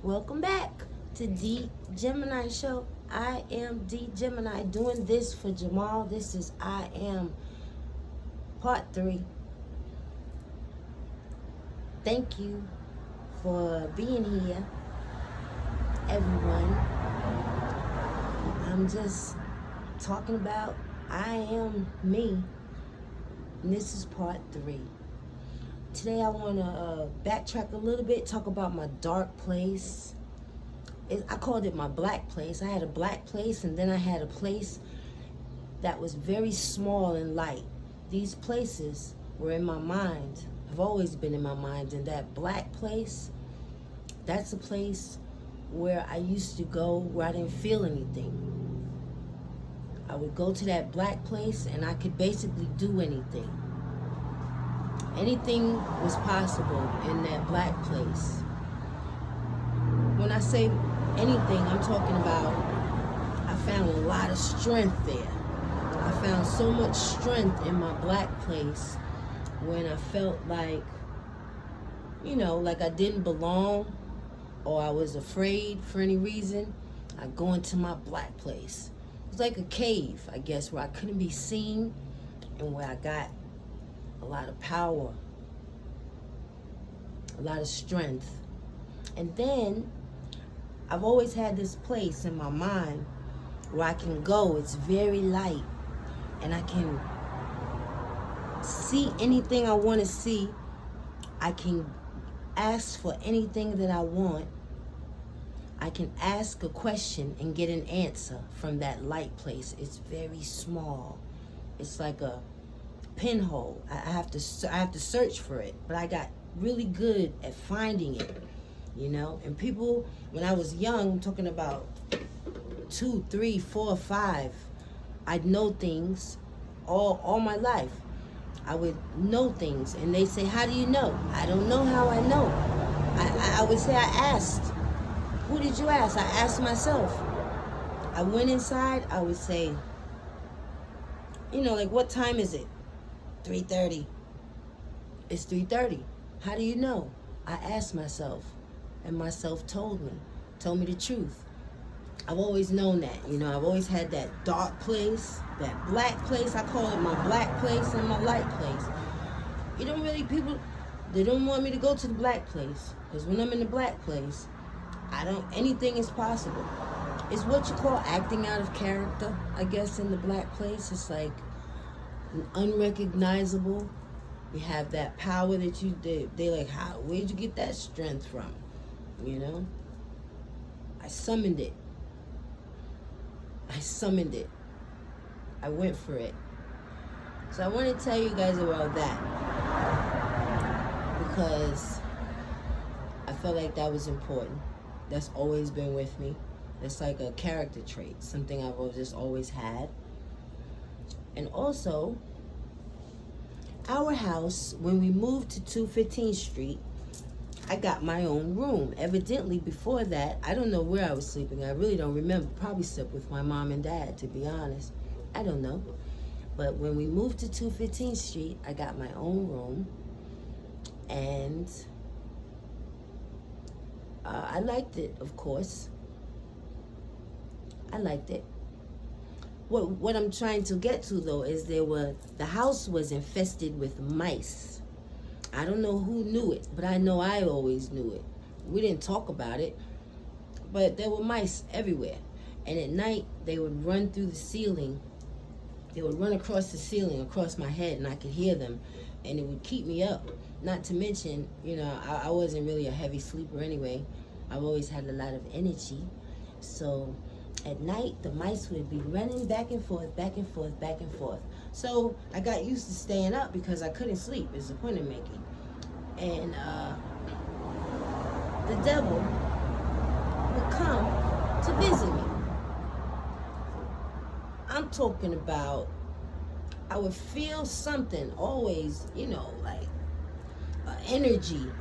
Welcome back to D Gemini Show. I am D Gemini doing this for Jamal. This is I Am Part 3. Thank you for being here, everyone. I'm just talking about I am me. And this is Part 3. Today I want to backtrack a little bit, talk about my dark place. I called it my black place. I had a black place, and then I had a place that was very small and light. These places were in my mind, have always been in my mind, and that black place, that's a place where I used to go where I didn't feel anything. I would go to that black place and I could basically do anything. Anything was possible in that black place. When I say anything, I'm talking about I found a lot of strength there. I found so much strength in my black place when I felt like, like I didn't belong or I was afraid for any reason. I go into my black place. It was like a cave, I guess, where I couldn't be seen and where I got a lot of power, a lot of strength. And then I've always had this place in my mind where I can go. It's very light and I can see anything I want to see. I can ask for anything that I want. I can ask a question and get an answer from that light place. It's very small. It's like a pinhole. I have to search for it, but I got really good at finding it, and people, when I was young, I'm talking about 2, 3, 4, 5, I'd know things all my life. I would know things and they say, how do you know? I don't know how I know. I would say I asked. Who did you ask? I asked myself. I went inside, I would say, like, what time is it? 3:30. It's 3:30. How do you know? I asked myself, and myself told me the truth. I've always known that, I've always had that dark place, that black place. I call it my black place and my light place. People, they don't want me to go to the black place, because when I'm in the black place, anything is possible. It's what you call acting out of character, I guess, in the black place. It's like unrecognizable. You have that power that they like, where'd you get that strength from? I summoned it. I went for it. So I want to tell you guys about that, because I felt like that was important. That's always been with me. It's like a character trait, something I've just always had. And also, our house, when we moved to 215th Street, I got my own room. Evidently, before that, I don't know where I was sleeping. I really don't remember. Probably slept with my mom and dad, to be honest. I don't know. But when we moved to 215th Street, I got my own room. And I liked it, of course. I liked it. What I'm trying to get to, though, is the house was infested with mice. I don't know who knew it, but I know I always knew it. We didn't talk about it, but there were mice everywhere. And at night, they would run through the ceiling. They would run across the ceiling, across my head, and I could hear them. And it would keep me up. Not to mention, I wasn't really a heavy sleeper anyway. I've always had a lot of energy. So at night, the mice would be running back and forth, back and forth, back and forth. So I got used to staying up because I couldn't sleep, is the point I'm making. And the devil would come to visit me. I'm talking about, I would feel something always, like energy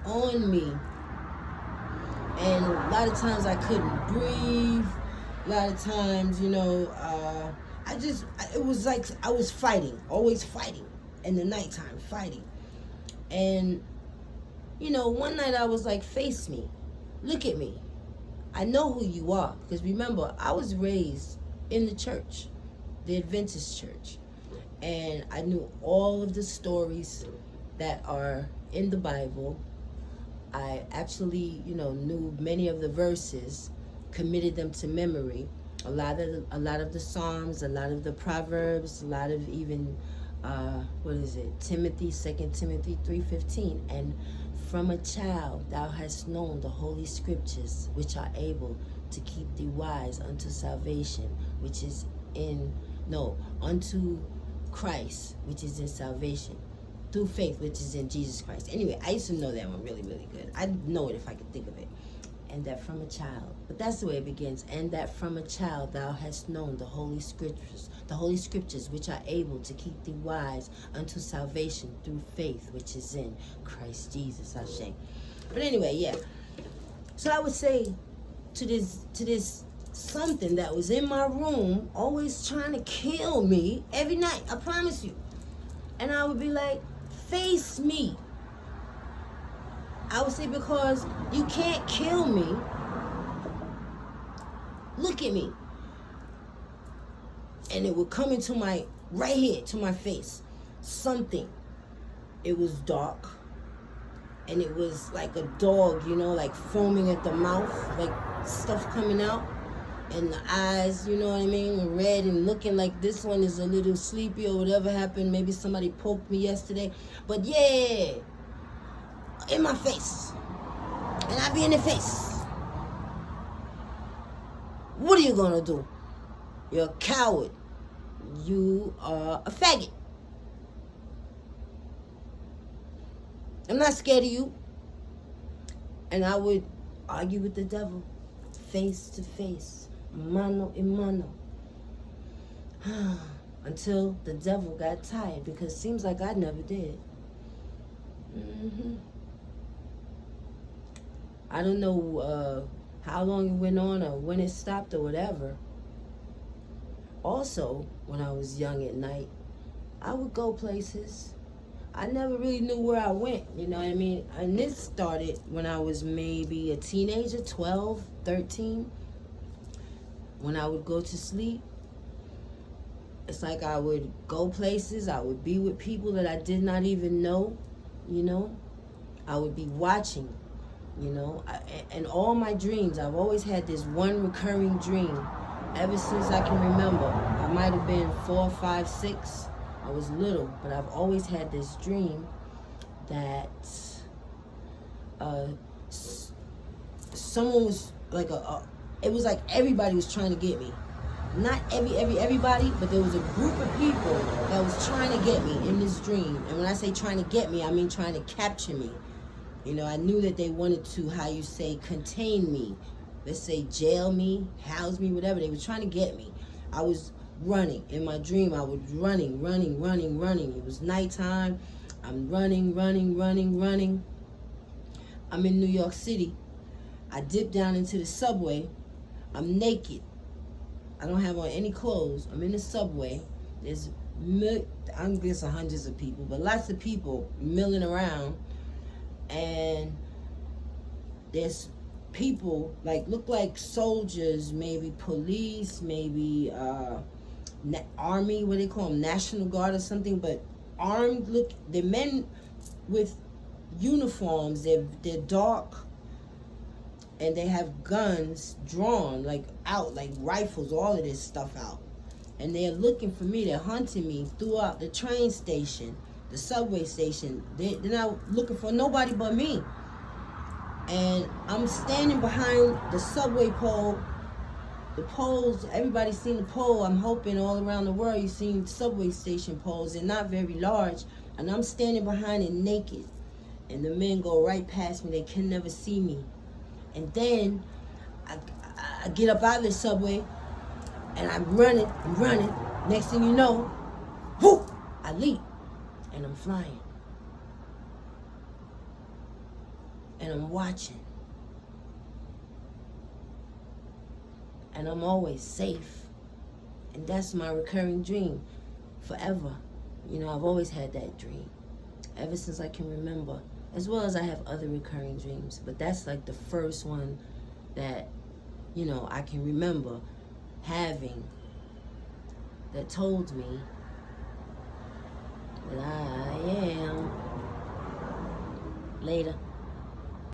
on me. And a lot of times I couldn't breathe. A lot of times, it was like I was fighting, always fighting. In the nighttime, fighting. And, one night I was like, face me. look at me. I know who you are. Because remember, I was raised in the church, the Adventist church. And I knew all of the stories that are in the Bible. I actually, knew many of the verses, committed them to memory. A lot of the Psalms, a lot of the Proverbs, a lot of even, Timothy, 2 Timothy 3:15. And from a child thou hast known the holy scriptures, which are able to keep thee wise unto salvation, which is unto Christ, which is in salvation, through faith, which is in Jesus Christ. Anyway, I used to know that one really, really good. I'd know it if I could think of it. And that from a child, but that's the way it begins. And that from a child thou hast known the holy scriptures, which are able to keep thee wise unto salvation through faith, which is in Christ Jesus. Hashem. But anyway, yeah. So I would say to this something that was in my room, always trying to kill me every night. I promise you. And I would be like, face me. I would say, because you can't kill me. Look at me. And it would come into my right here, to my face. Something. It was dark. And it was like a dog, like foaming at the mouth, like stuff coming out. And the eyes, were red and looking like this one is a little sleepy or whatever happened. Maybe somebody poked me yesterday. But yeah, in my face. And I be in the face. What are you gonna do? You're a coward. You are a faggot. I'm not scared of you. And I would argue with the devil, face to face, mano a mano. Until the devil got tired, because it seems like I never did. I don't know how long it went on or when it stopped or whatever. Also, when I was young at night, I would go places. I never really knew where I went, you know what I mean? And this started when I was maybe a teenager, 12, 13. When I would go to sleep, it's like I would go places. I would be with people that I did not even know, I would be watching, and all my dreams, I've always had this one recurring dream ever since I can remember. I might have been 4, 5, 6. I was little, but I've always had this dream that someone was like it was like everybody was trying to get me. Not everybody, but there was a group of people that was trying to get me in this dream. And when I say trying to get me, I mean trying to capture me. I knew that they wanted to, contain me. Let's say jail me, house me, whatever. They were trying to get me. I was running. In my dream, I was running. It was nighttime. I'm running. I'm in New York City. I dip down into the subway. I'm naked. I don't have on any clothes. I'm in the subway. There's, I'm guessing hundreds of people, but lots of people milling around. And there's people, look like soldiers, maybe police, maybe army, what do they call them, National Guard or something, but armed. Look, they're men with uniforms. They're dark. And they have guns drawn, out, like rifles, all of this stuff out. And they're looking for me. They're hunting me throughout the train station, the subway station. They're not looking for nobody but me. And I'm standing behind the subway pole. The poles, everybody's seen the pole. I'm hoping all around the world you've seen subway station poles. They're not very large. And I'm standing behind it naked. And the men go right past me. They can never see me. And then I get up out of the subway and I'm running. Next thing you know, whoop, I leap and I'm flying. And I'm watching. And I'm always safe. And that's my recurring dream forever. I've always had that dream ever since I can remember. as well as I have other recurring dreams. But that's like the first one that, you know, I can remember having, that told me that I am. Later.